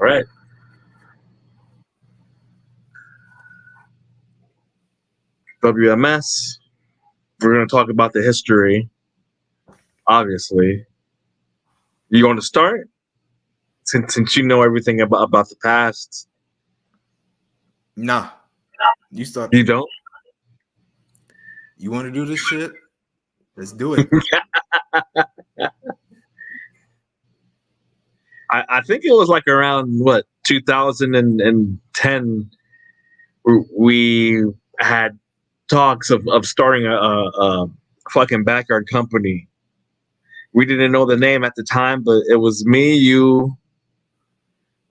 All right. WMS. We're going to talk about the history, obviously. You want to start? Since you know everything about the past. Nah. You start. You don't? You want to do this shit? Let's do it. I think it was like around, what, 2010, we had talks of starting a fucking backyard company. We didn't know the name at the time, but it was me, you,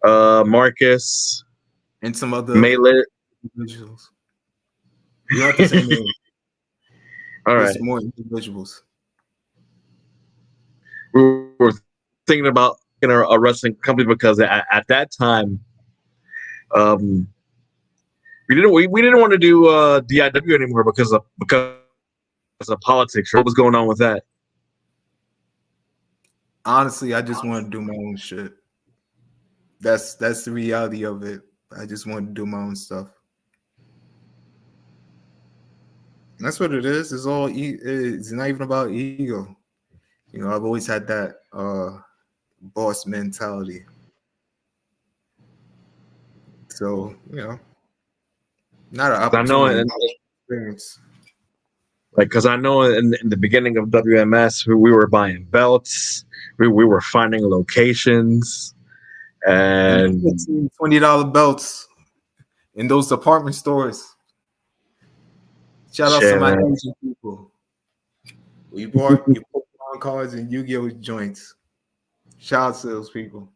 Marcus, and some other Maylet. individuals. You don't have to say names. All There's right. more individuals. We were thinking about a wrestling company because at that time, we didn't want to do DIW anymore because of politics. What was going on with that? Honestly, I just want to do my own shit. That's the reality of it. I just want to do my own stuff. And that's what it is. It's all it's not even about ego. You know, I've always had that boss mentality. So, you know, not an opportunity, experience. Like, because I know in the beginning of WMS, we were buying belts, we were finding locations, and $20 belts in those department stores. Shout out to my Asian people. We bought your Pokemon cards and Yu-Gi-Oh joints. Shout out to those people.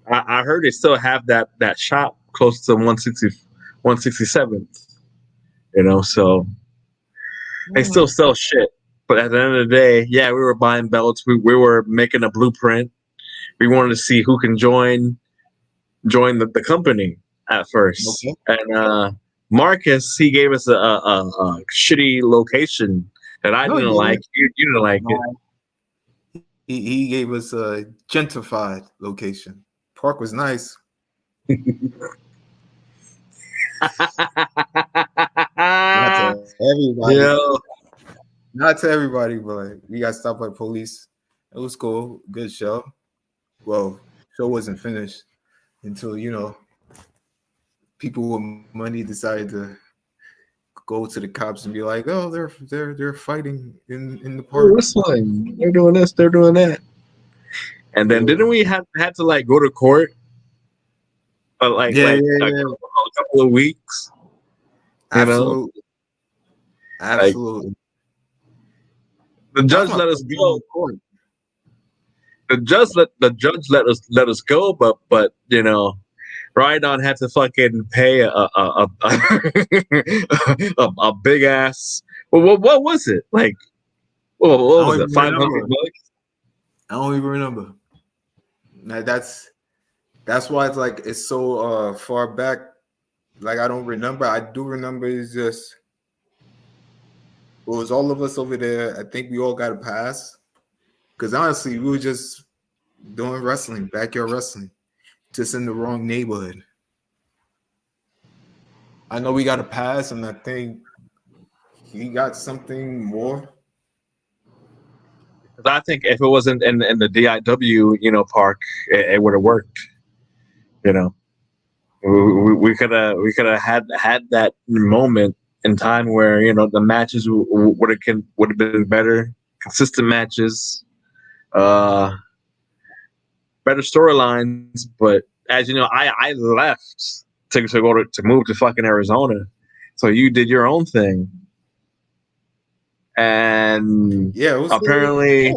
I heard they still have that shop close to 167th. You know, so they still sell shit. But at the end of the day, yeah, we were buying belts. We were making a blueprint. We wanted to see who can join the company at first. Okay. And Marcus, he gave us a shitty location that I didn't like. You didn't like it. He gave us a gentrified location. Park was nice. Not to everybody. Yeah. Not to everybody, but we got stopped by police. It was cool. Good show. Well, show wasn't finished until, you know, people with money decided to go to the cops and be like, "Oh, they're fighting in the park. Wrestling. They're doing this. They're doing that." And then didn't we had to like go to court? A couple of weeks. Absolutely. Absolutely. Like, the judge let us go. The judge let us go, but you know, Rydon had to fucking pay a big ass. Well, what was it like? What was it? $500? I don't even remember. Now that's why it's like it's so far back. Like I don't remember. I do remember. It's just it was all of us over there. I think we all got a pass because honestly, we were just doing wrestling, backyard wrestling, just in the wrong neighborhood. I know we got a pass, and I think he got something more. I think if it wasn't in the DIW, you know, park, it would have worked. You know, we could have had that moment in time where, you know, the matches would have been better, consistent matches, better storylines. But as you know, I left to move to fucking Arizona, so you did your own thing. And yeah, apparently,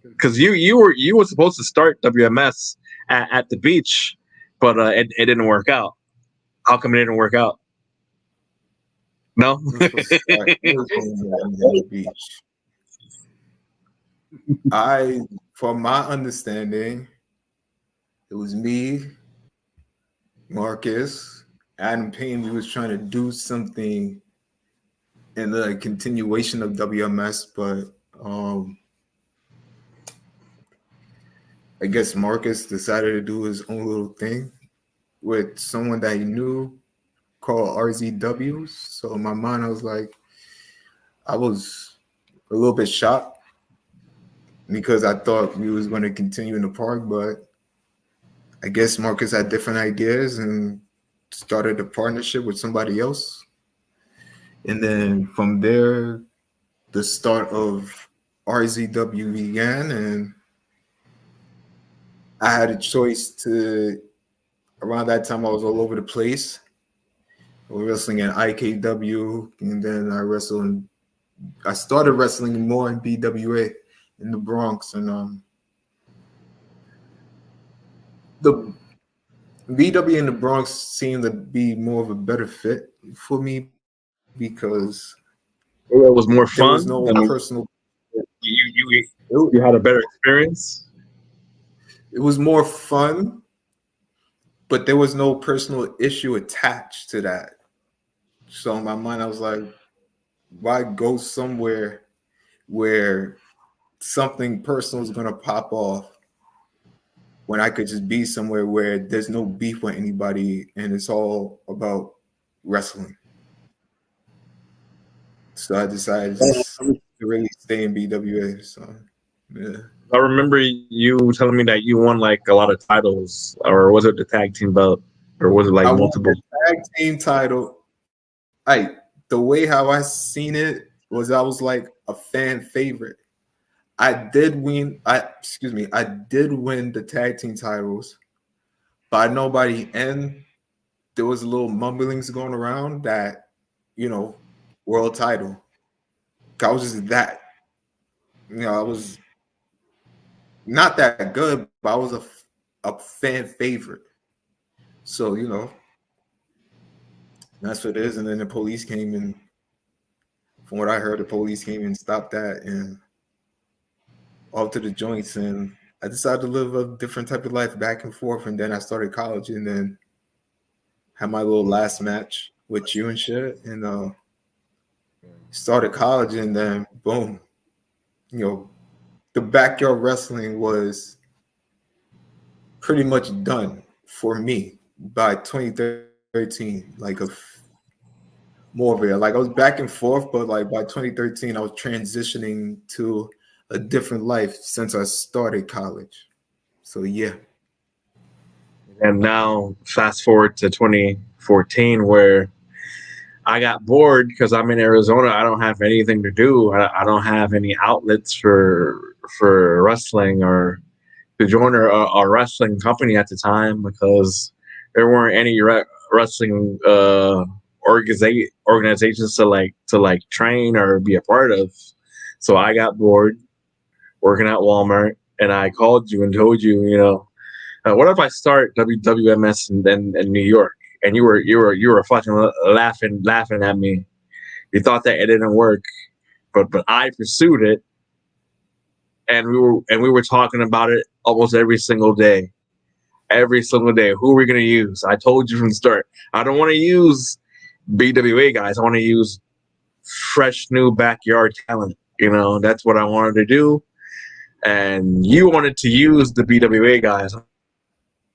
because you were supposed to start WMS at the beach, but it didn't work out. How come it didn't work out? No. From my understanding, it was me, Marcus, Adam Payne. We was trying to do something in the continuation of WMS, but I guess Marcus decided to do his own little thing with someone that he knew called RZW. So in my mind, I was a little bit shocked because I thought we was going to continue in the park, but I guess Marcus had different ideas and started a partnership with somebody else. And then from there, the start of RZW began, and I had a choice to, around that time, I was all over the place. I was wrestling in IKW, and then I started wrestling more in BWA in the Bronx. And the BW in the Bronx seemed to be more of a better fit for me because it was more there was fun. no I mean, personal. you had a better experience. It was more fun, but there was no personal issue attached to that. So in my mind, I was like, why go somewhere where something personal is going to pop off when I could just be somewhere where there's no beef with anybody and it's all about wrestling? So I decided just to really stay in BWA. So yeah. I remember you telling me that you won like a lot of titles, or was it the tag team belt, or was it like I won multiple? the tag team title. The way how I seen it was I was like a fan favorite. I did win the tag team titles, but I know by the end there was a little mumblings going around that, world title. I was just that, I was not that good, but I was a fan favorite. So, that's what it is. And then the police came and from what I heard, the police came and stopped that and off to the joints. And I decided to live a different type of life back and forth. And then I started college and then had my little last match with you and shit. And started college and then boom, the backyard wrestling was pretty much done for me by 2013. More of it. Like I was back and forth, but like by 2013, I was transitioning to a different life since I started college. So yeah. And now, fast forward to 2014, where I got bored because I'm in Arizona. I don't have anything to do. I don't have any outlets for wrestling or to join a wrestling company at the time because there weren't any wrestling organizations to train or be a part of. So I got bored working at Walmart, and I called you and told you, what if I start WWMS in New York? And you were fucking laughing at me. You thought that it didn't work, but I pursued it, and we were talking about it almost every single day. Every single day, who are we gonna use? I told you from the start, I don't want to use BWA guys. I want to use fresh new backyard talent. That's what I wanted to do, and you wanted to use the BWA guys. I'm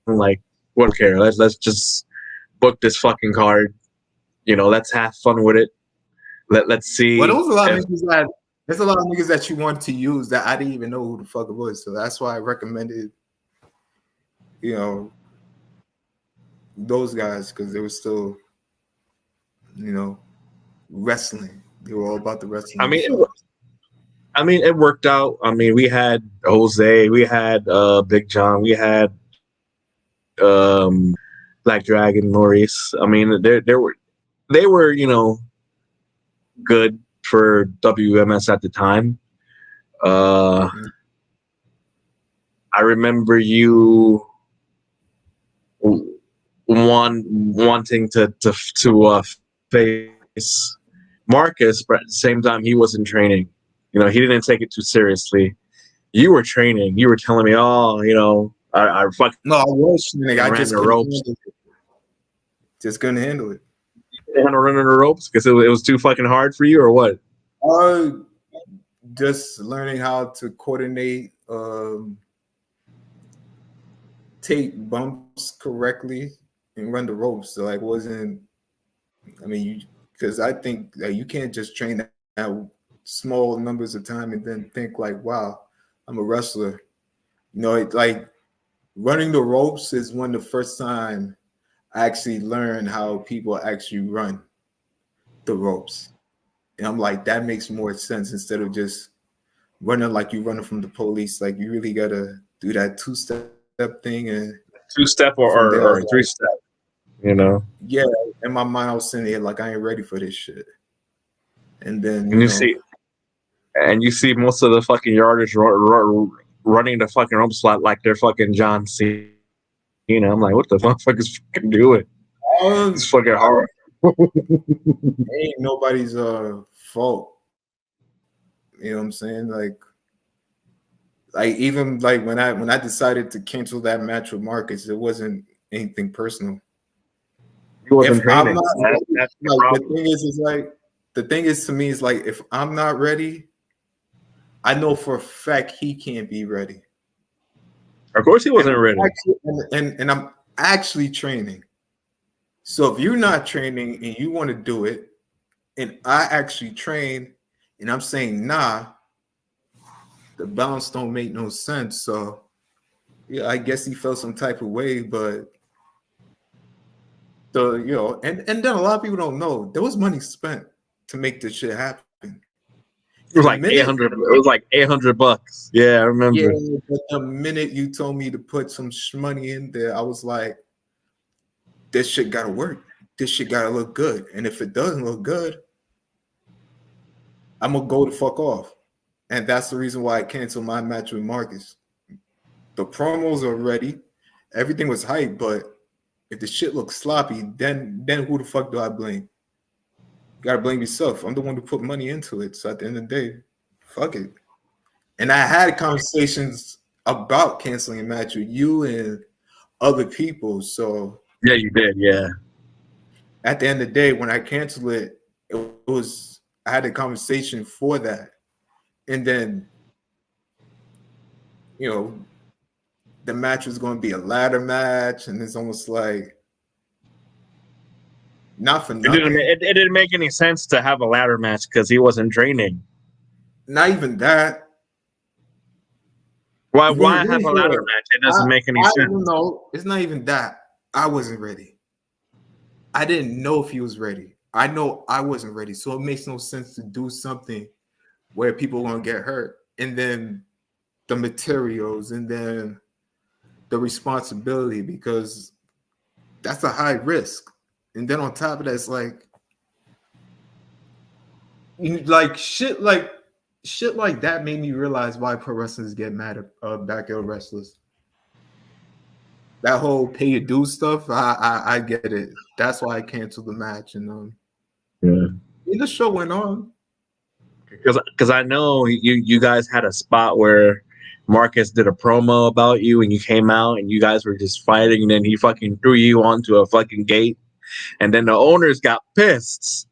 like, we don't care. Let's just book this fucking card. Let's have fun with it. Let's see. Well, there's a lot of niggas that you want to use that I didn't even know who the fuck it was. So that's why I recommended, those guys because they were still, wrestling. They were all about the wrestling. It worked out. We had Jose, we had Big John, we had Black Dragon, Maurice. They were good for WMS at the time. I remember you wanting to face Marcus, but at the same time he wasn't training. He didn't take it too seriously. You were training. You were telling me, I fucking no, I was training. I ran the ropes. Just couldn't handle it. You had to run the ropes because it was too fucking hard for you, or what? Just learning how to coordinate take bumps correctly and run the ropes. So like wasn't I mean you because I think that you can't just train at small numbers of time and then think like, wow, I'm a wrestler. You know, it like running the ropes is one of the first time I actually learned how people actually run the ropes. And I'm like, that makes more sense instead of just running like you running from the police. Like you really gotta do that two-step thing, and 2-step from there I was or like, 3-step, you know. yeah. In my mind, I was sitting there like I ain't ready for this shit. And then And you see most of the fucking yardage running the fucking rope slot like they're fucking John Cena. I'm like, what the motherfuckers fucking doing? It's fucking hard. ain't nobody's fault. You know what I'm saying? Like even like when I decided to cancel that match with Marcus, it wasn't anything personal. He wasn't If I'm training. not ready, That's the like problem. the thing is to me is like if I'm not ready, I know for a fact he can't be ready. Of course, he wasn't ready. And I'm actually training. So if you're not training and you want to do it, and I actually train, and I'm saying nah, the balance don't make no sense. So yeah, I guess he felt some type of way, but and then a lot of people don't know there was money spent to make this shit happen. It was And the like minute 800. It was like $800. Yeah, I Yeah, remember. but the minute you told me to put some money in there, I was like, this shit gotta work. This shit gotta look good. And if it doesn't look good, I'm gonna go the fuck off. And that's the reason why I canceled my match with Marcus. The promos are ready, everything was hype, but if the shit looks sloppy, then who the fuck do I blame? You gotta blame yourself. I'm the one who put money into it. So at the end of the day, fuck it. And I had conversations about canceling a match with you and other people. So Yeah, you did. Yeah. at the end of the day, when I canceled it, it was I had a conversation for that. And then, the match was going to be a ladder match, and it's almost like not for It didn't. nothing. It didn't make any sense to have a ladder match because he wasn't training. Not even that. Why? If we Why have really a do ladder it, match? It doesn't make any I sense. don't know. It's not even that. I wasn't ready. I didn't know if he was ready. I know I wasn't ready. So it makes no sense to do something where people are going to get hurt. And then the materials and then the responsibility, because that's a high risk. And then on top of that, it's like shit like that made me realize why pro wrestlers get mad at backyard wrestlers. That whole pay your dues stuff, I get it. That's why I canceled the match. And Yeah. the show went on. Because I know you guys had a spot where Marcus did a promo about you and you came out and you guys were just fighting and then he fucking threw you onto a fucking gate and then the owners got pissed.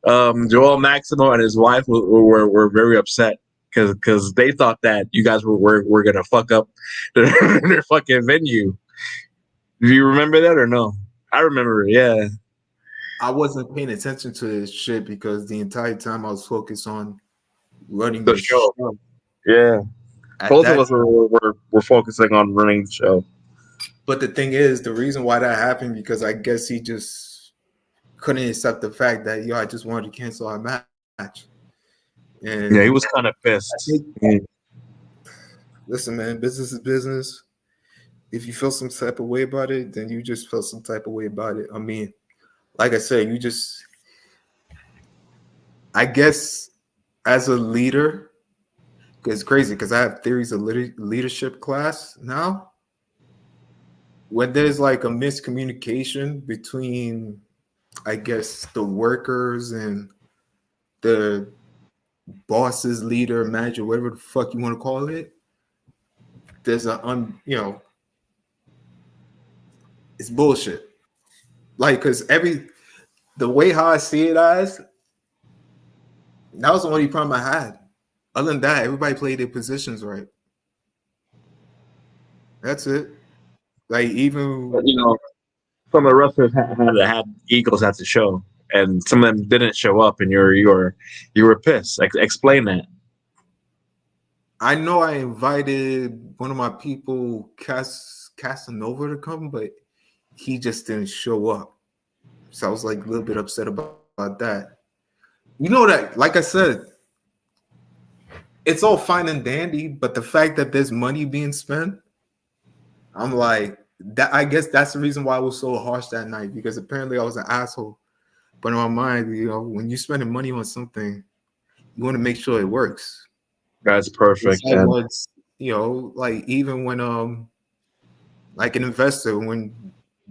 Joel Maximo and his wife were very upset because they thought that you guys were gonna fuck up their fucking venue. Do you remember that or no? I remember it, yeah. I wasn't paying attention to this shit because the entire time I was focused on running The the show. show. Yeah. At Both of that us were focusing on running the show. But the thing is, the reason why that happened because I guess he just couldn't accept the fact that I just wanted to cancel our match. And Yeah, he was kind of pissed. Listen, man, business is business. If you feel some type of way about it, then you just feel some type of way about it. I mean, like I said, I guess as a leader, it's crazy because I have theories of leadership class now. When there's like a miscommunication between, I guess, the workers and the bosses, leader, manager, whatever the fuck you want to call it, there's it's bullshit. Like, because the way how I see it as, that was the only problem I had. Other than that, everybody played their positions right. That's it. Like even But, some of the wrestlers had egos had to show, and some of them didn't show up, and you were pissed. Explain that. I know I invited one of my people, Casanova, to come, but he just didn't show up. So I was like a little bit upset about that. You know that, like I said, it's all fine and dandy, but the fact that there's money being spent, I'm like, that. I guess that's the reason why I was so harsh that night, because apparently I was an asshole. But in my mind, when you're spending money on something, you want to make sure it works. That's perfect. It's like even when like an investor, when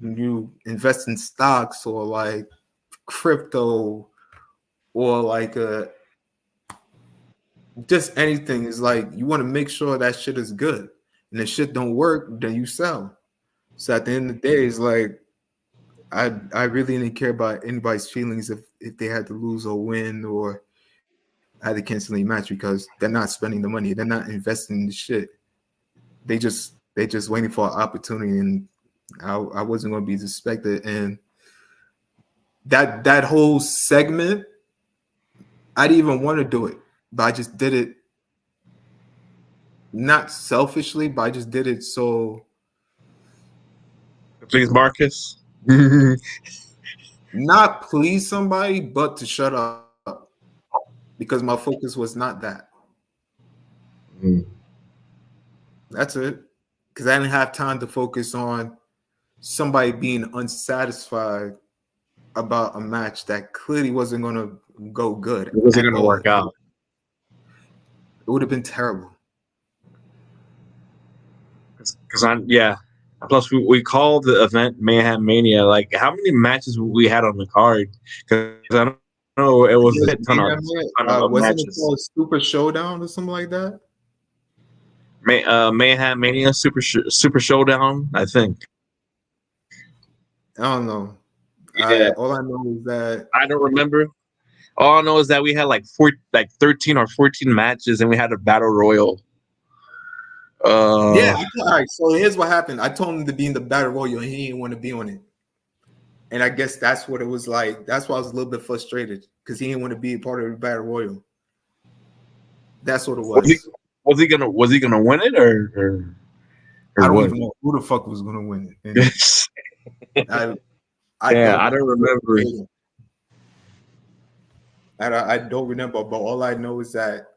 you invest in stocks or like crypto or like just anything, is like you want to make sure that shit is good. And if shit don't work, then you sell. So at the end of the day, it's like I really didn't care about anybody's feelings if they had to lose or win or had to cancel a match, because they're not spending the money. They're not investing in the shit. They just waiting for an opportunity, and I wasn't going to be disrespected. And that whole segment, I didn't even want to do it, but I just did it, not selfishly, but I just did it so. Please, Marcus. Not please somebody, but to shut up, because my focus was not that. That's it. Because I didn't have time to focus on somebody being unsatisfied about a match that clearly wasn't going to go good. It wasn't going to work out. It would have been terrible. Yeah. Plus, we called the event Mayhem Mania. Like, how many matches we had on the card? Because I don't know, it was a ton of wasn't matches. It called Super Showdown or something like that? Mayhem Mania Super Showdown, I think. I don't know. Yeah. All I know is that I don't remember. All I know is that we had like 13 or 14 matches, and we had a battle royal. Yeah. All right. So here's what happened. I told him to be in the battle royal, and he didn't want to be on it. And I guess that's what it was like. That's why I was a little bit frustrated, because he didn't want to be a part of the battle royal. That's what it was. Was he gonna win it or I don't even know who the fuck was gonna win it. I don't remember. I don't remember, but all I know is that,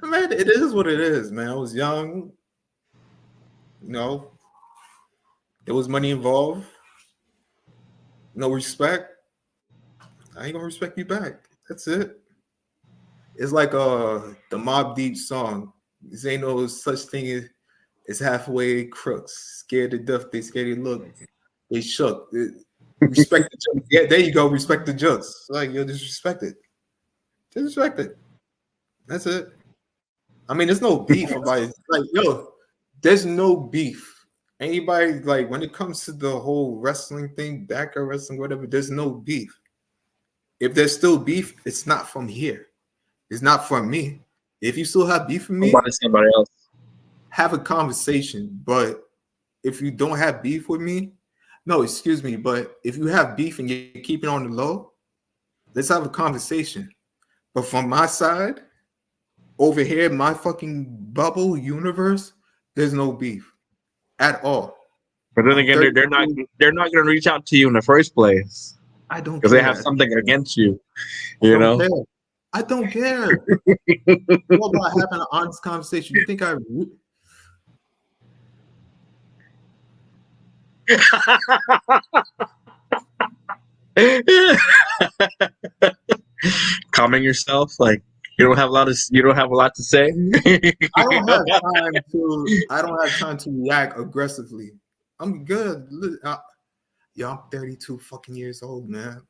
man, it is what it is, man. I was young, there was money involved, no respect. I ain't gonna respect you back. That's it. It's like the Mobb Deep song. This ain't no such thing as halfway crooks. Scared to death, they scared to look. They shook. Respect the jokes. Yeah, there you go. Respect the jokes. Like, you're disrespected. Disrespect it. That's it. I mean, there's no beef about it. Like, there's no beef. Anybody, like, when it comes to the whole wrestling thing, backyard wrestling, whatever, there's no beef. If there's still beef, it's not from here. It's not from me. If you still have beef with me, somebody else. Have a conversation. But if you don't have beef with me, no, excuse me, but if you have beef and you're keeping on the low, let's have a conversation. But from my side, over here, my fucking bubble universe, there's no beef at all. But then again, they're not going to reach out to you in the first place. I don't, because they have something against you. You know, I don't care. What about having an honest conversation? You think I? Calming yourself, like you don't have a lot to say. I don't have time to react aggressively. I'm good. I'm 32 fucking years old, man.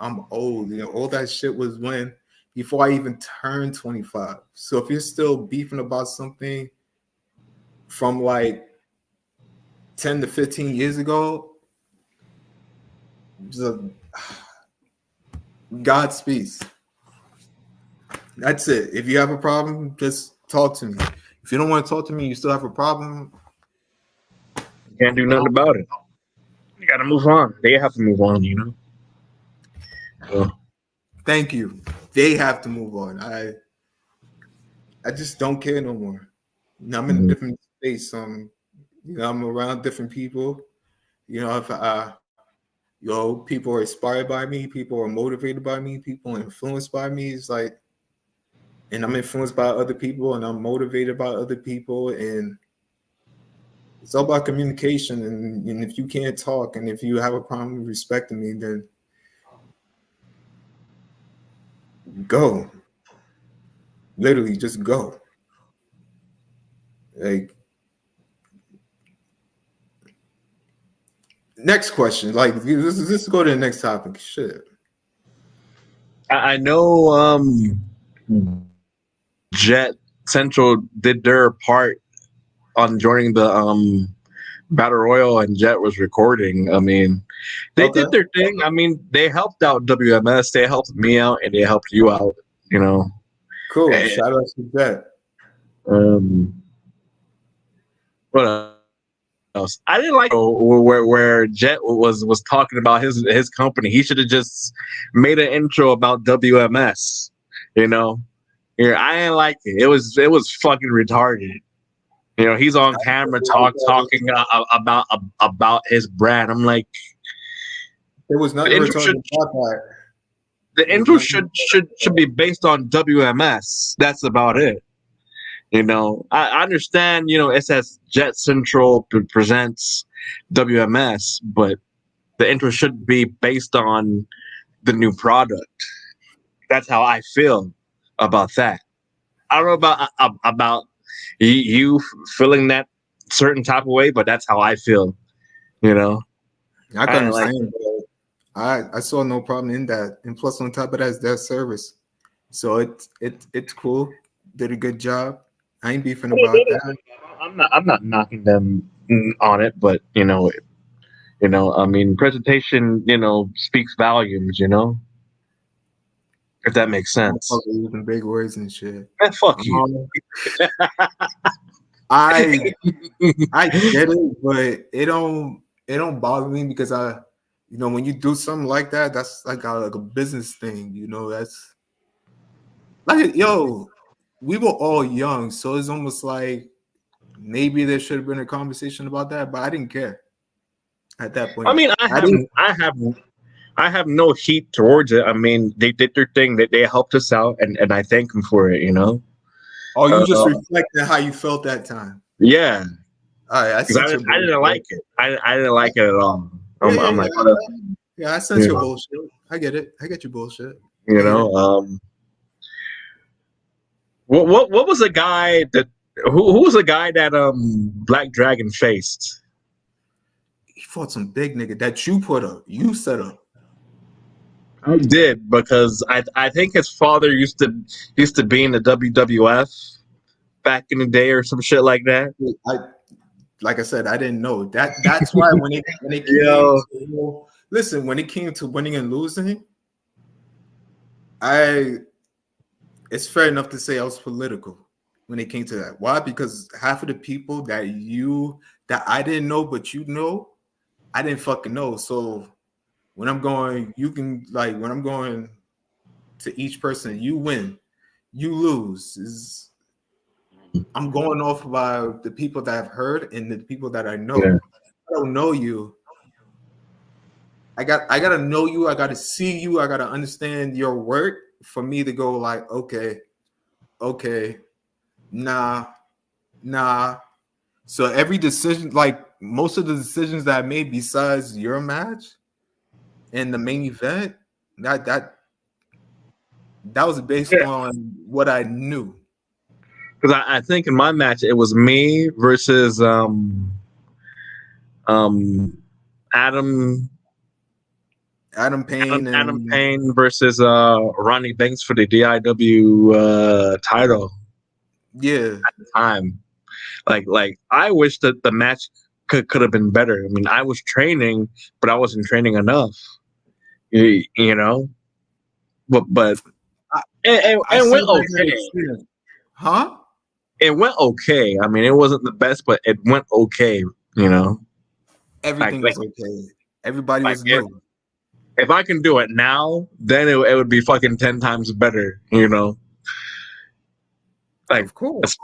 I'm old. All that shit was before I even turned 25. So if you're still beefing about something from like 10 to 15 years ago, Godspeed. That's it. If you have a problem, just talk to me. If you don't want to talk to me, you still have a problem. Can't do nothing about it. You gotta move on. They have to move on, you know. So. Thank you. They have to move on. I just don't care no more. I'm in a different space. I'm around different people. If people are inspired by me, people are motivated by me, people are influenced by me. It's like, and I'm influenced by other people, and I'm motivated by other people, and it's all about communication. And if you can't talk, and if you have a problem respecting me, then go. Literally, just go. Like, next question. Like, let's go to the next topic. Shit. I know Jet Central did their part on joining the Battle Royal, and Jet was recording. I mean, they did their thing. I mean, they helped out WMS, they helped me out, and they helped you out, you know. Cool. And, shout out to Jet. What else? I didn't like where Jet was talking about his company. He should have just made an intro about WMS, you know. Here, I didn't like it. It was fucking retarded. You know, he's on camera talking about his brand. I'm like, there was nothing retarded about that. The intro should be based on WMS. That's about it. You know, I understand, you know, it says Jet Central presents WMS, but the intro should be based on the new product. That's how I feel about that. I don't know about you feeling that certain type of way, but that's how I feel. You know, I can understand. I saw no problem in that, and plus on top of that is their service, so it's cool. Did a good job. I ain't beefing about that. I'm not knocking them on it, but you know, I mean, presentation, you know, speaks volumes. You know, if that makes sense. Using big words and shit. Man, fuck you. I get it, but it don't bother me because when you do something like that, that's like a business thing. You know, that's like, we were all young, so it's almost like maybe there should have been a conversation about that, but I didn't care at that point. I mean, I have no heat towards it. I mean, they did their thing. They helped us out, and I thank them for it. You know. Oh, you just reflecting how you felt that time. Yeah. All right, I didn't like it. I didn't like it at all. I'm like, I sense your bullshit. I get it. I get your bullshit. You know. What was the guy that who was the guy that Black Dragon faced? He fought some big nigga that you put up. You set up. I did, because I think his father used to be in the WWF back in the day or some shit like that. Like I said, I didn't know that. That's why when it came listen, when it came to winning and losing, it's fair enough to say I was political when it came to that. Why? Because half of the people that I didn't know, but I didn't fucking know. So when I'm going, when I'm going to each person, you win, you lose. I'm going off by the people that I've heard and the people that I know. Yeah. I don't know you. I gotta know you. I gotta see you. I gotta understand your work for me to go like, okay, nah. So every decision, like most of the decisions that I made besides your match and the main event, that was based on what I knew. Because I think in my match it was me versus Adam Payne versus Ronnie Banks for the DIW title. Yeah, at the time, like I wish that the match could have been better. I mean, I was training, but I wasn't training enough. You know, but it went okay. Huh? it went okay. I mean, it wasn't the best, but it went okay. You know, Everything like was okay. Everybody like was new. if I can do it now, then it would be fucking 10 times better. You know, like Of course.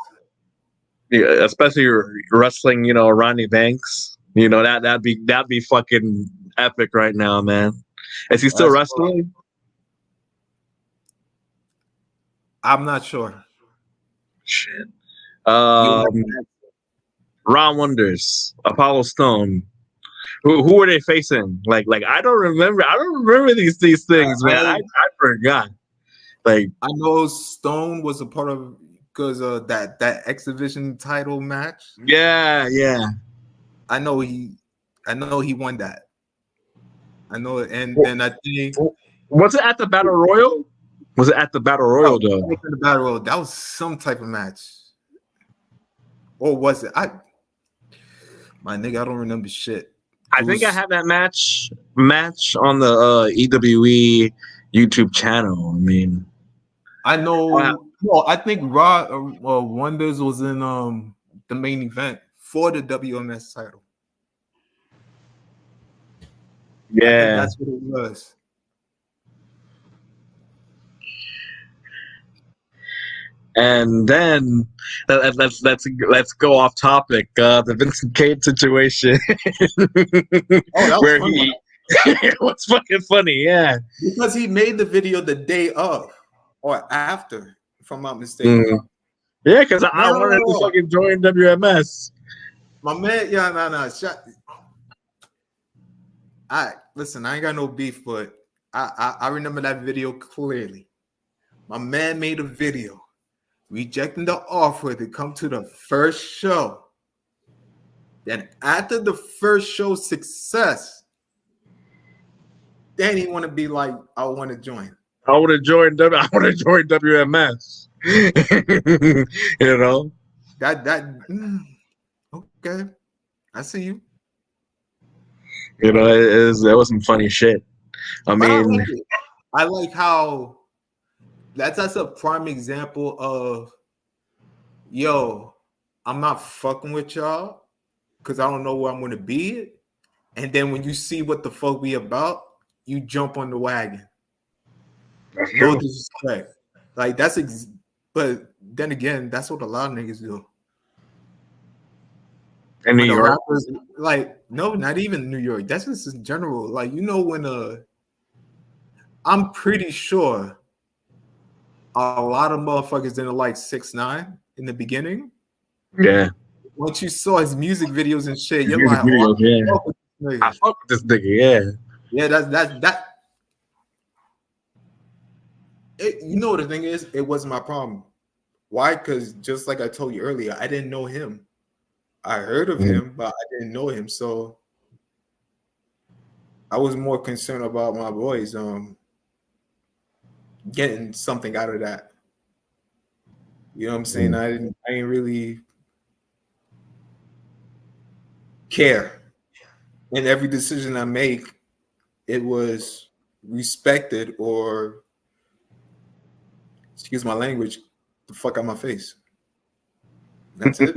yeah, especially wrestling. You know, Ronnie Banks. You know that'd be fucking epic right now, man. Is he still That's wrestling? I'm not sure. Shit. You Ron Wonders, Apollo Stone. Who are they facing? Like I don't remember. I don't remember these things, man. I forgot. Like I know Stone was a part of because that X Division title match. yeah. I know he won that. I know, and then I think Was it at the Battle Royal? Was it at the Battle Royal though? the Battle Royal, that was some type of match, or was it? My nigga, I don't remember shit. I think I had that match on the EWE YouTube channel. I mean, I know. Well, I think Raw Wonders was in the main event for the WMS title. yeah. I think that's what it was. And then let's go off topic. The Vincent Cade situation, where he it was fucking funny, yeah. Because he made the video the day of or after, if I'm not mistaken. Yeah, because I wanted to fucking join WMS. My man, listen, I ain't got no beef, but I remember that video clearly. My man made a video rejecting the offer to come to the first show. Then after the first show's success, then he want to be like, I want to join. I want to join WMS. You know? Okay. I see you. You know, it was some funny shit. I mean, I like how that's a prime example of, yo, I'm not fucking with y'all because I don't know where I'm going to be. And then when you see what the fuck we about, you jump on the wagon. No disrespect. Like but then again, that's what a lot of niggas do. In New York, rappers, like, no, not even New York. That's just in general. Like, you know, when I'm pretty sure a lot of motherfuckers didn't like 6ix9ine in the beginning. Yeah. Once you saw his music videos and shit, you're music like, videos, I fuck with this nigga, yeah. Yeah, that. You know what the thing is? It wasn't my problem. Why? Because just like I told you earlier, I didn't know him. I heard of him, but I didn't know him. So I was more concerned about my boys getting something out of that. You know what I'm saying? I didn't really care. In every decision I make, it was respected, or excuse my language, the fuck out my face. That's it.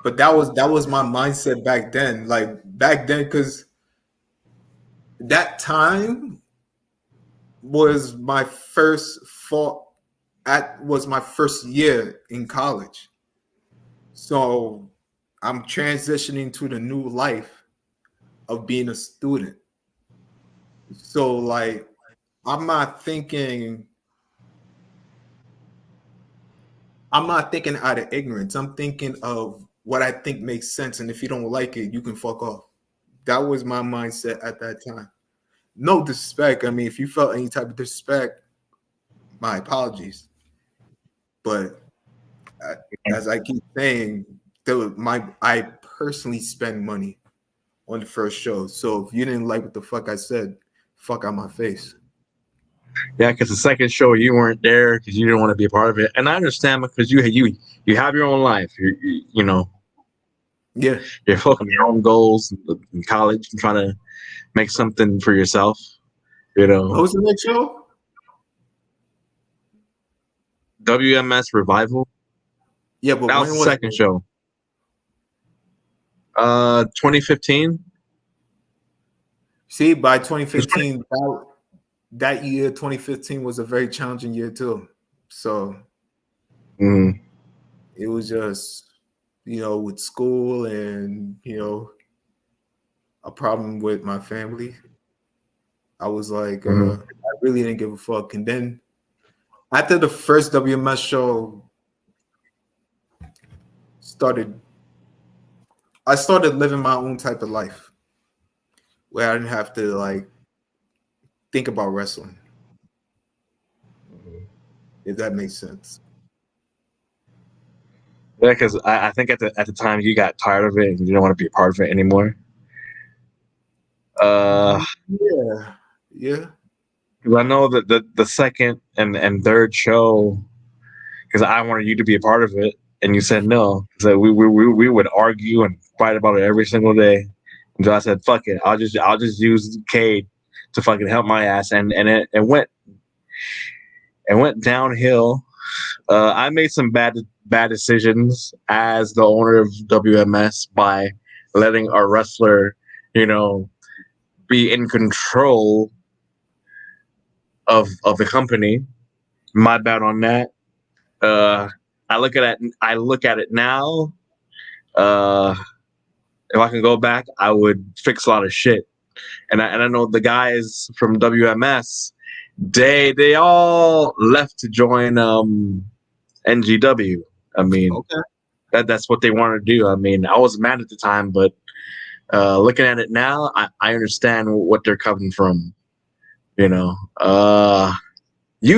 But that was my mindset back then. Like back then, because that time was my first was my first year in college. So I'm transitioning to the new life of being a student. So like I'm not thinking out of ignorance. I'm thinking of what I think makes sense. And if you don't like it, you can fuck off. That was my mindset at that time. No disrespect. I mean, if you felt any type of disrespect, my apologies. But as I keep saying, I personally spend money on the first show. So if you didn't like what the fuck I said, fuck out my face. Yeah, because the second show you weren't there because you didn't want to be a part of it, and I understand because you have your own life. You know, yeah, you're focusing on your own goals in college and trying to make something for yourself. You know, what was the next show? WMS Revival. Yeah, but That when was the was second show. 2015. See, by 2015, that year, 2015 was a very challenging year too. So it was just, with school and a problem with my family. I was like, I really didn't give a fuck. And then after the first WMS show I started living my own type of life where I didn't have to like think about wrestling. If that makes sense. Yeah, because I think at the time you got tired of it and you don't want to be a part of it anymore. Yeah. Because I know that the second and third show, because I wanted you to be a part of it, and you said no. So we would argue and fight about it every single day. Until I said, "Fuck it, I'll just use Cade to fucking help my ass," and it went downhill. I made some bad decisions as the owner of WMS by letting our wrestler, be in control of the company. My bad on that. I look at it now. If I can go back, I would fix a lot of shit. And I know the guys from WMS, they all left to join NGW. I mean, that's what they wanted to do. I mean, I was mad at the time, but looking at it now, I understand what they're coming from. You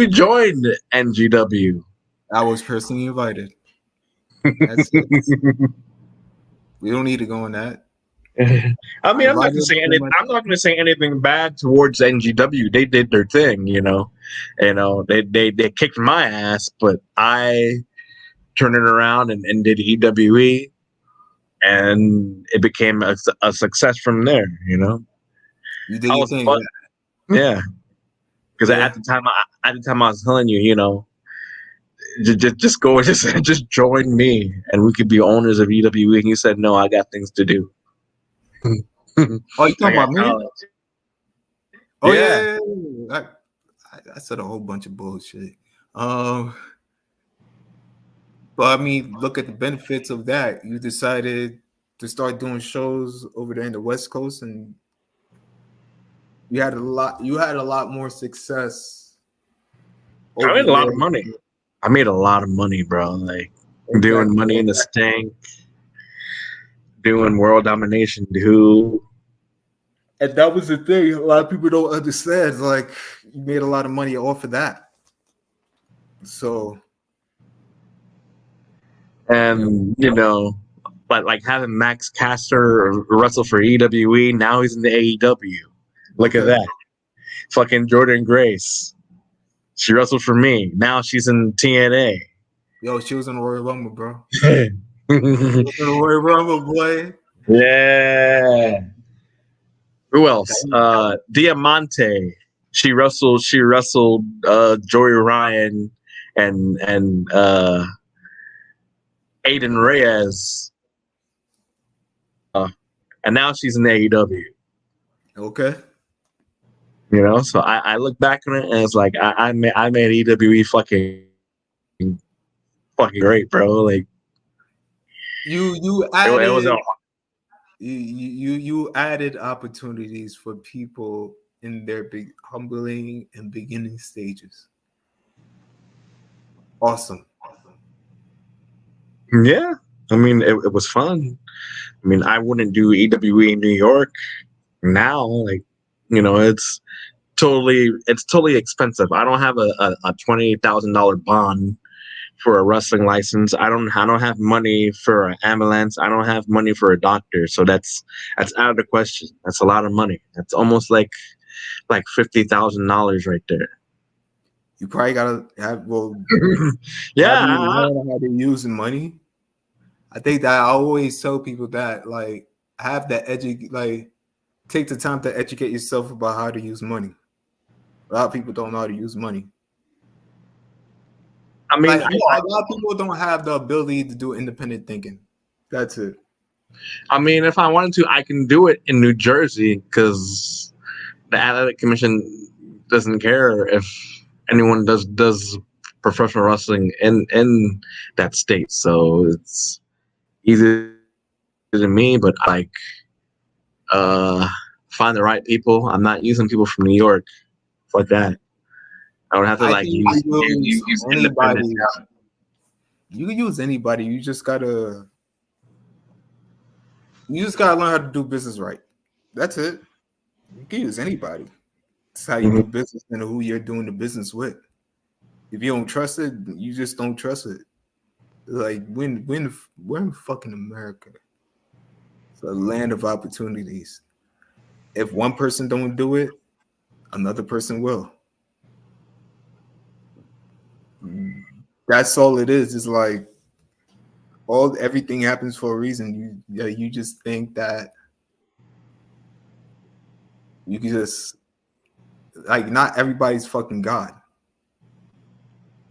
joined NGW. I was personally invited. That's it. We don't need to go on that. I mean, I'm not going to say anything bad towards NGW. They did their thing, They kicked my ass, but I turned it around and did EWE, and it became a success from there. You did your thing, yeah. Because at the time I was telling you, just go, just join me, and we could be owners of EWE. And you said no, I got things to do. Oh, you talking about me? Oh yeah. I said a whole bunch of bullshit. But I mean, look at the benefits of that. You decided to start doing shows over there in the West Coast, and you had a lot more success. I made a lot of money. I made a lot of money, bro. Like doing Money in the Stank, doing World Domination, dude. And that was the thing. A lot of people don't understand. Like, you made a lot of money off of that. So, and like having Max Caster wrestle for EWE, now he's in the AEW. Look at that. Fucking Jordan Grace. She wrestled for me. Now she's in TNA. Yo, she was in the Royal Rumble, bro. She was in the Royal Rumble, boy. Yeah. Who else? Diamante. She wrestled Joey Ryan and Aiden Reyes. And now she's in AEW. Okay. So I look back on it and it's like I made EWE fucking great, bro. Like you added you added opportunities for people in their big humbling and beginning stages. Awesome. Yeah. I mean, it was fun. I mean, I wouldn't do EWE in New York now. Like, it's totally expensive. I don't have a $20,000 bond for a wrestling license. I don't have money for an ambulance. I don't have money for a doctor. So that's out of the question. That's a lot of money. That's almost like $50,000 right there. You probably gotta have yeah. How to use money. I think that I always tell people that have that take the time to educate yourself about how to use money. A lot of people don't know how to use money. I mean, Like a lot of people don't have the ability to do independent thinking. That's it. I mean, if I wanted to, I can do it in New Jersey because the athletic commission doesn't care if anyone does professional wrestling in that state. So it's easy to me, but like find the right people. I'm not using people from New York like that. I would have to I like think use you use independent. anybody. You can use anybody. You just gotta learn how to do business right. That's it. You can use anybody. It's how you do business and who you're doing the business with. If you don't trust it, you just don't trust it. Like when we're in fucking America. It's a land of opportunities. If one person don't do it, another person will. That's all it is. It's like everything happens for a reason. You just think that you can just like not everybody's fucking God.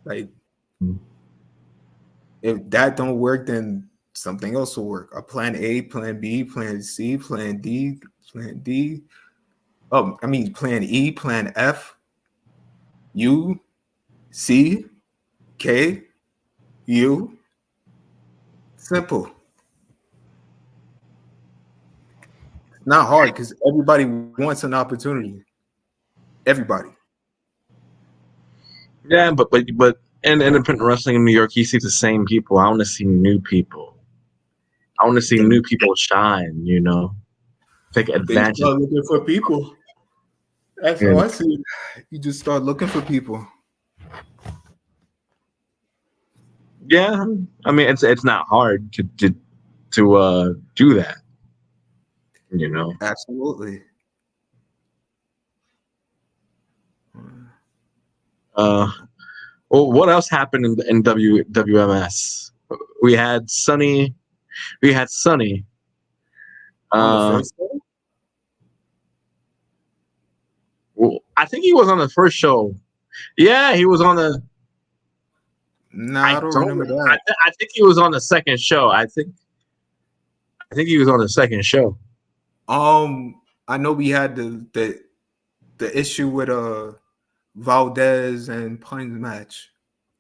Like if that don't work, then something else will work. A plan A, plan B, plan C, plan D, plan D. Oh, I mean plan E, plan F, U, C, K, U. Simple. Not hard because everybody wants an opportunity. Everybody. Yeah, but in independent wrestling in New York, you see the same people. I want to see new people. I want to see new people shine. You know, take They advantage. start looking for people. That's how I see it. You just start looking for people. Yeah, I mean it's not hard to do that. You know. Absolutely. Well, what else happened in WMS? We had Sunny. We had Sunny. On the first day? Well, I think he was on the first show. Yeah, he was on the. No, I don't remember that. I think he was on the second show. I think he was on the second show. I know we had the issue with Valdez and Pun's match.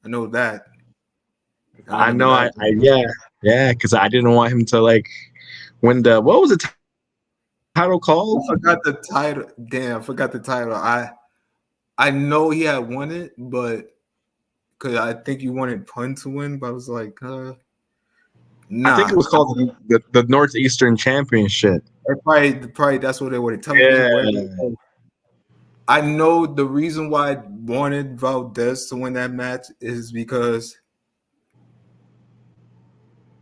I know that. I know. Yeah, because I didn't want him to like win the what was the title called? I forgot the title. Damn, I forgot the title. I know he had won it, but because I think you wanted Pun to win, but I was like, nah. I think it was called the Northeastern Championship. Probably that's what they would have told me. I know the reason why I wanted Valdez to win that match is because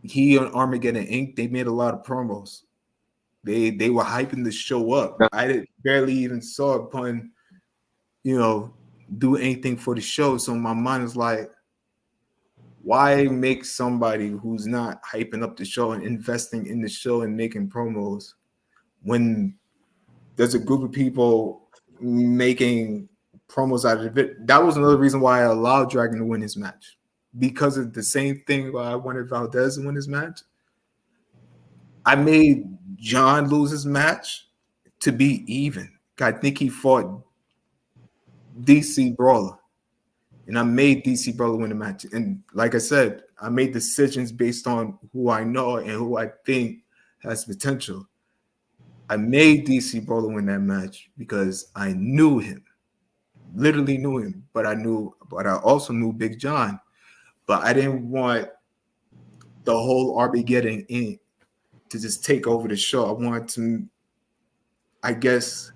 he on Armageddon Inc. They made a lot of promos. They were hyping the show up. I barely even saw Pun, do anything for the show. So my mind is like, why make somebody who's not hyping up the show and investing in the show and making promos when there's a group of people making promos out of it? That was another reason why I allowed Dragon to win his match, because of the same thing why I wanted Valdez to win his match. I made John lose his match to be even. I think he fought DC Brawler, and I made DC Brawler win the match. And like I said, I made decisions based on who I know and who I think has potential. I made DC Brawler win that match because I knew him, literally knew him. But I also knew Big John. But I didn't want the whole Armageddon Inc. to just take over the show. I wanted to, I guess,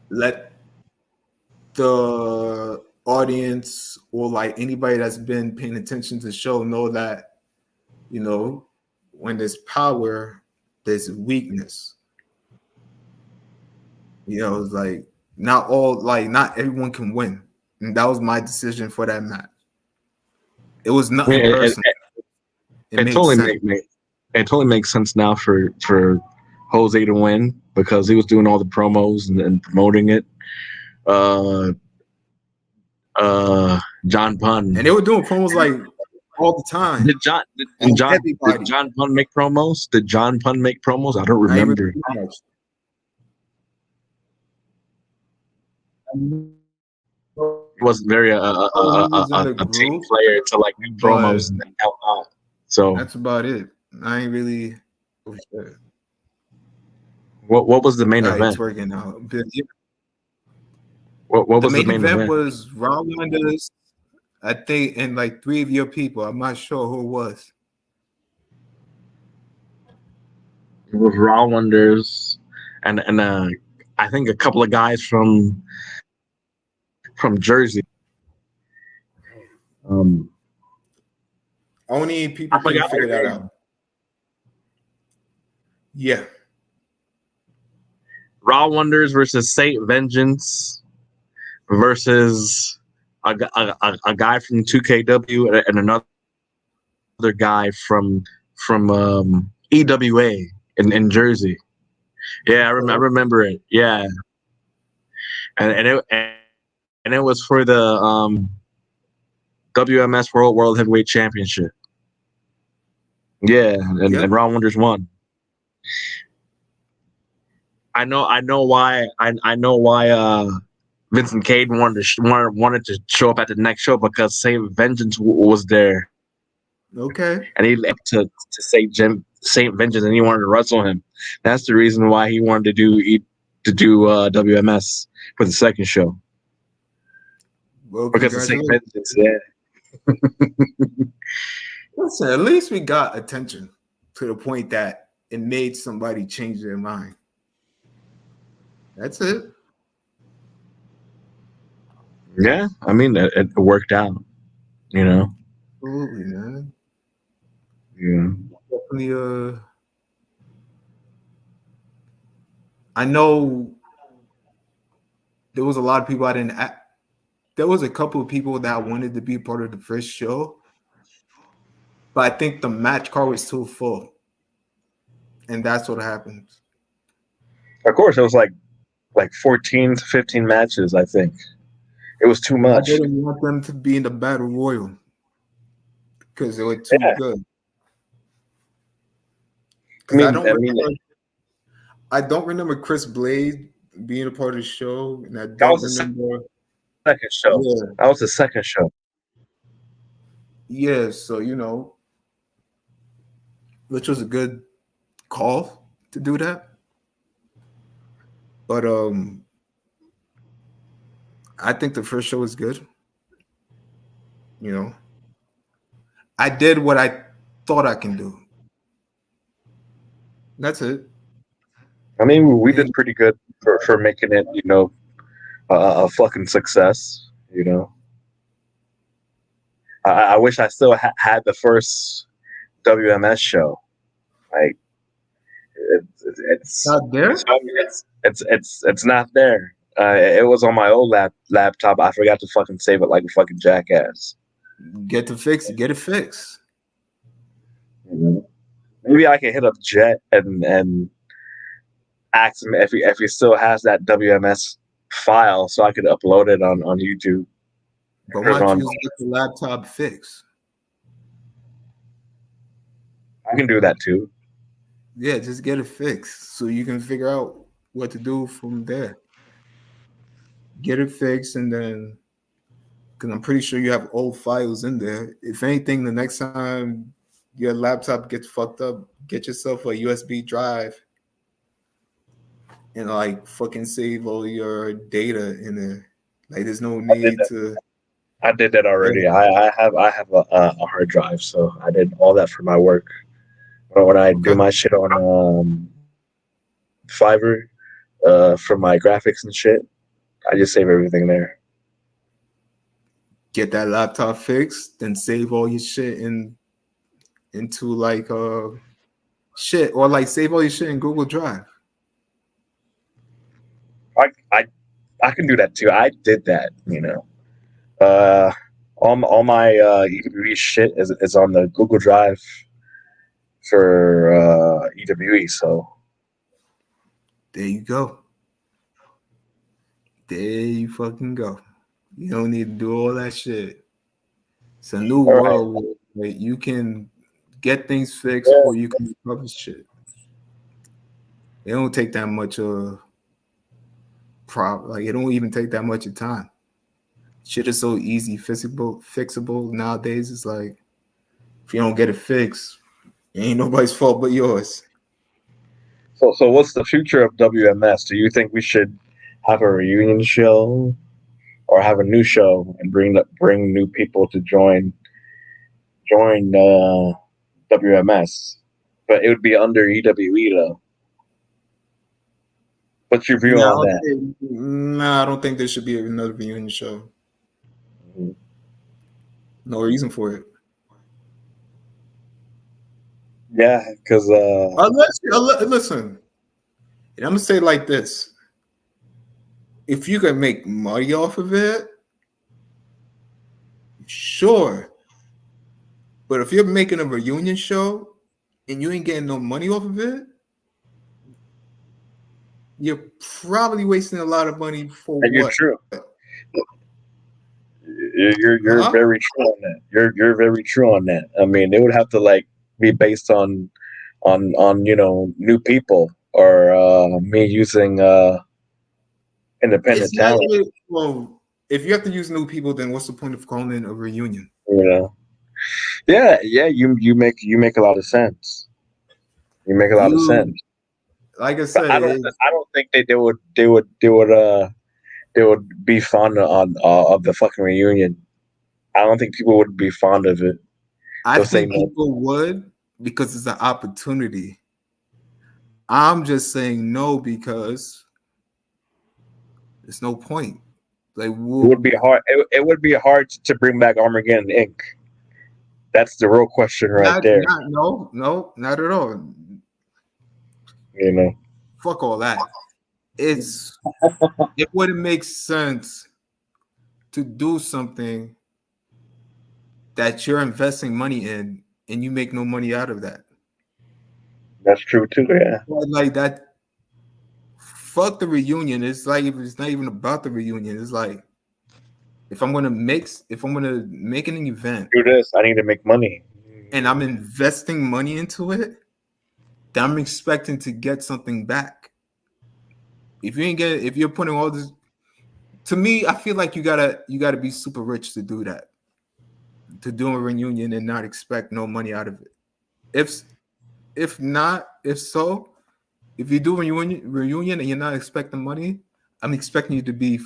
let the audience or like anybody that's been paying attention to the show know that, when there's power, there's weakness. It's like not everyone can win. And that was my decision for that match. It was nothing personal. It totally makes sense now for Jose to win, because he was doing all the promos and promoting it. John Bunn. And they were doing promos like all the time. Did John Bunn make promos? Did John Bunn make promos? I don't remember. He wasn't very a team player to like make promos and help out. So that's about it. I ain't really. What was the main event? It's working out. What was the main event? Was Raw Wonders, I think, and like 3 of your people. I'm not sure who it was. It was Raw Wonders, and I think a couple of guys from Jersey. Only people can figure that out. Yeah. Raw Wonders versus Saint Vengeance versus a guy from 2KW and another guy from EWA in Jersey. Yeah, I remember it. Yeah, and it was for the WMS World Heavyweight Championship. Yeah, and Raw Wonders won. I know why Vincent Caden wanted to show up at the next show, because Saint Vengeance was there. Okay. And he left to Saint Vengeance, and he wanted to wrestle him. That's the reason why he wanted to do WMS for the second show. Well, because of Saint Vengeance, yeah. Listen, at least we got attention to the point that it made somebody change their mind. That's it. Yeah, I mean, it worked out, you know. Absolutely, man. Yeah. Definitely. I know there was a lot of people I didn't. There was a couple of people that wanted to be part of the first show, but I think the match card was too full, and that's what happens. Of course, it was like 14 to 15 matches. I think it was too much. I didn't want them to be in the battle royal because they were too good. I don't remember Chris Blade being a part of the show, and I don't remember. Second show. Yeah. That was the second show. Yeah, so which was a good call to do that. But I think the first show was good. I did what I thought I can do. That's it. I mean, we did pretty good for making it, a fucking success. I wish I still had the first WMS show. Like, it's not there. It's not there. It was on my old laptop. I forgot to fucking save it like a fucking jackass. Get it fixed. Maybe I can hit up Jet and ask him if he still has that WMS file, so I could upload it on YouTube. But why don't you get the laptop fixed? I can do that too. Yeah, just get it fixed so you can figure out what to do from there. Get it fixed, and then, because I'm pretty sure you have old files in there. If anything, the next time your laptop gets fucked up, get yourself a USB drive and fucking save all your data in there. Like, there's no need to. I did that already. I have a hard drive, so I did all that for my work. When I do my shit on Fiverr for my graphics and shit, I just save everything there. Get that laptop fixed, then save all your shit into shit, or save all your shit in Google Drive. I can do that too. I did that, all my EWE shit is on the Google Drive for EWE. So there you go. There you fucking go. You don't need to do all that shit. It's a new world where you can get things fixed or you can recover shit. It don't take that much like it don't even take that much of time. Shit is so easy, fixable nowadays. It's like if you don't get it fixed, it ain't nobody's fault but yours. So what's the future of WMS? Do you think we should have a reunion show or have a new show and bring new people to join WMS? But it would be under EWE though. What's your view on that? Nah, I don't think there should be another reunion show. Mm-hmm. No reason for it. Yeah, because listen, and I'm gonna say it like this: if you can make money off of it, sure. But if you're making a reunion show and you ain't getting no money off of it, you're probably wasting a lot of money for and what? You're true. You're very true on that. You're very true on that. I mean, it would have to like be based on new people or me using independent talent. Really, well, if you have to use new people, then what's the point of calling it a reunion? Yeah, you make a lot of sense. You make a lot of sense. Like I said, I don't think they would be fond of the fucking reunion. I don't think people would be fond of it. I think people would because it's an opportunity. I'm just saying no because there's no point. Like it would be hard. It would be hard to bring back Armageddon Inc. That's the real question right there. No, not at all. Fuck all that. It wouldn't make sense to do something that you're investing money in and you make no money out of that. That's true too, yeah. Like that. Fuck the reunion. It's like it's not even about the reunion. It's like if I'm gonna make an event, do this. I need to make money, and I'm investing money into it. Then I'm expecting to get something back. If you're putting all this, to me, I feel like you gotta be super rich to do that. To do a reunion and not expect no money out of it. If you do a reunion and you're not expecting money, I'm expecting you to be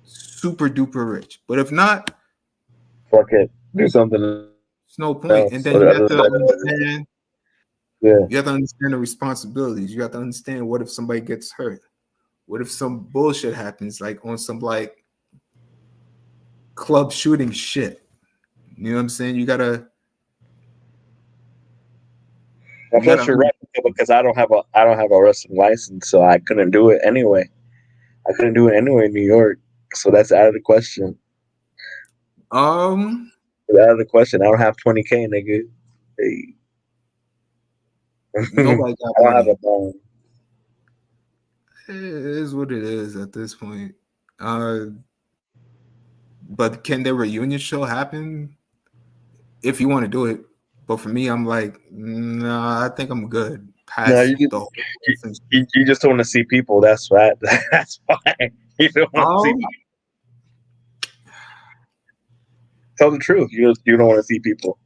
super duper rich. But if not, fuck it, do something. There's no point. And then you have to understand. Yeah, you have to understand the responsibilities. You have to understand what if somebody gets hurt. What if some bullshit happens, like on some like club shooting shit? You know what I'm saying? You gotta. I'm not sure right because I don't have a wrestling license, so I couldn't do it anyway. I couldn't do it anyway in New York, so that's out of the question. It's out of the question. I don't have 20K, nigga. Hey. Nobody got money. I don't have a phone. It is what it is at this point. But can the reunion show happen if you want to do it? But for me, I'm like, nah, I think I'm good. You just don't want to see people. That's right. That's why you don't want to see people. Tell the truth. You don't want to see people.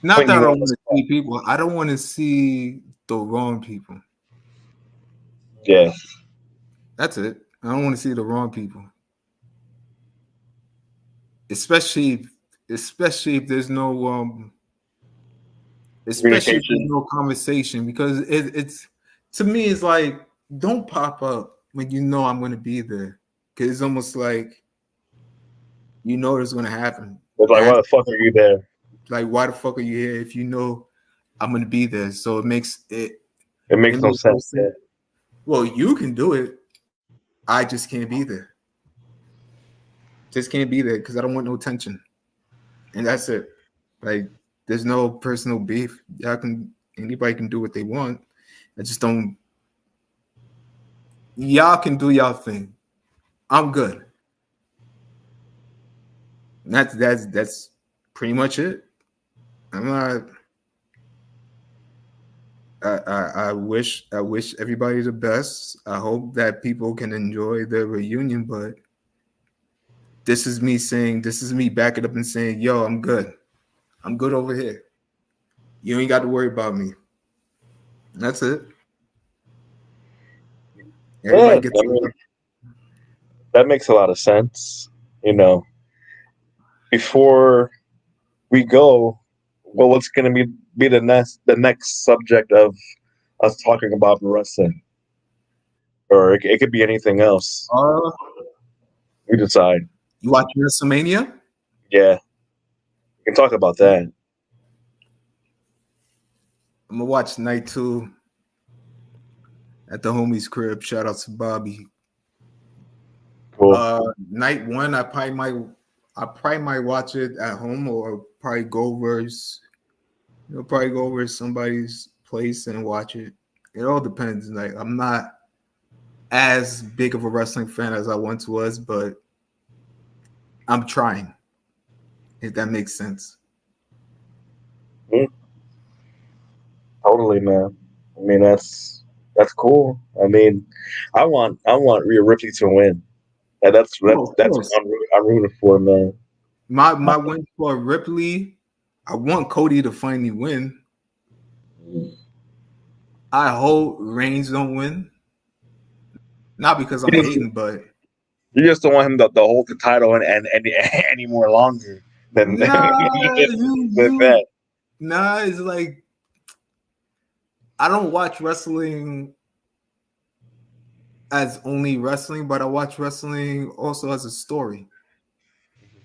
Not that I don't want to see people. I don't want to see the wrong people. Yes. That's it. I don't want to see the wrong people. Especially if there's no especially if there's no conversation, because it's to me it's like, don't pop up when you know I'm going to be there, because it's almost like it's going to happen. It's like, why the fuck are you there? Like, why the fuck are you here if you know I'm going to be there? So it makes no sense. Yeah. Well, you can do it. I just can't be there. Just can't be there because I don't want no tension. And that's it. Like, there's no personal beef. Anybody can do what they want. I just don't. Y'all can do y'all thing. I'm good. That's pretty much it. I'm not. I wish everybody the best. I hope that people can enjoy the reunion, but this is me backing up and saying, yo, I'm good. I'm good over here. You ain't got to worry about me. That's it. Yeah, Everybody gets that makes a lot of sense. You know, before we go, well, what's going to be the next subject of us talking about wrestling, or it could be anything else. We decide. You watch WrestleMania? Yeah, we can talk about that. I'm gonna watch night 2 at the homie's crib. Shout out to Bobby. Cool. Night 1, I probably might watch it at home or probably go over somebody's place and watch it. It all depends. Like I'm not as big of a wrestling fan as I once was, but I'm trying. If that makes sense. Totally, man. I mean, that's cool. I mean, I want Rhea Ripley to win, and that's what I'm rooting for, man. My win for Ripley, I want Cody to finally win. I hope Reigns don't win. Not because I'm hating, but you just don't want him to hold the title and any more longer than that. Nah, it's like I don't watch wrestling as only wrestling, but I watch wrestling also as a story.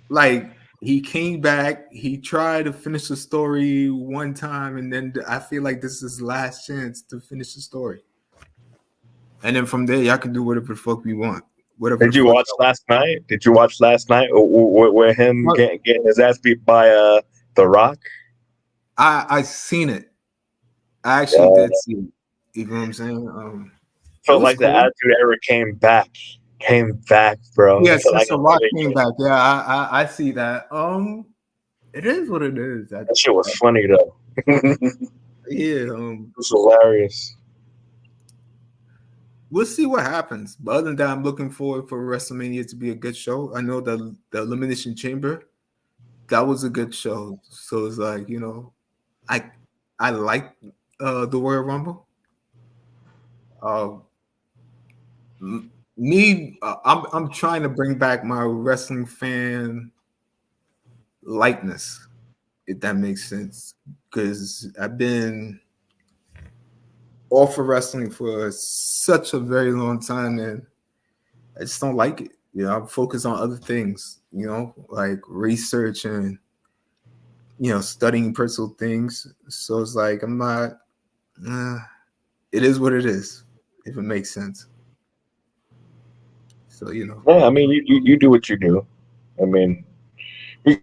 Like he came back, he tried to finish the story one time, and then I feel like this is his last chance to finish the story. And then from there, y'all can do whatever the fuck we want. Whatever. Did you watch last night? Did you watch last night where him getting his ass beat by The Rock? I seen it. I actually did see it. You know what I'm saying? Felt like cool. The Attitude Era came back, bro. Yeah, since The Rock came back. Yeah, I see that. It is what it is. That shit was funny though. Yeah, it was hilarious. We'll see what happens. But other than that, I'm looking forward for WrestleMania to be a good show. I know the Elimination Chamber, that was a good show. So it's like, you know, I like the Royal Rumble. I'm trying to bring back my wrestling fan likeness, if that makes sense, because I've been off of wrestling for such a very long time, and I just don't like it. You know, I'm focused on other things, you know, like research and, you know, studying personal things. So it's like, I'm not, it is what it is, if it makes sense. So, you know. Yeah, I mean, you do what you do. I mean, we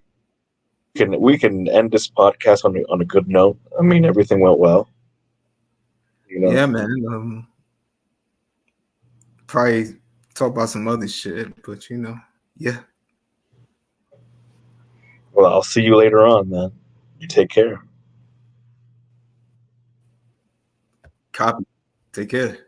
can end this podcast on a good note. I mean, everything went well. You know? Yeah, man. Probably talk about some other shit, but you know, yeah. Well, I'll see you later on, man. You take care. Copy. Take care.